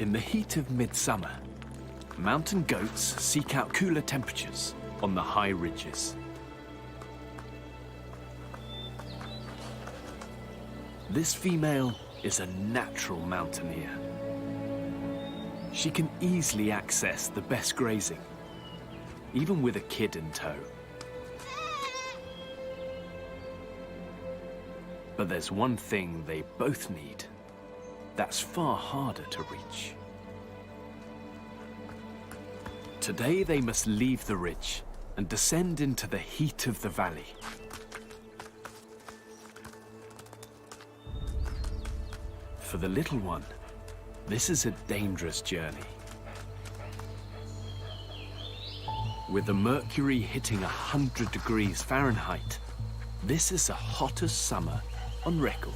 In the heat of midsummer, mountain goats seek out cooler temperatures on the high ridges. This female is a natural mountaineer. She can easily access the best grazing, even with a kid in tow. But there's one thing they both need that's far harder to reach. Today they must leave the ridge and descend into the heat of the valley. For the little one, this is a dangerous journey. With the mercury hitting 100 degrees Fahrenheit, this is the hottest summer on record.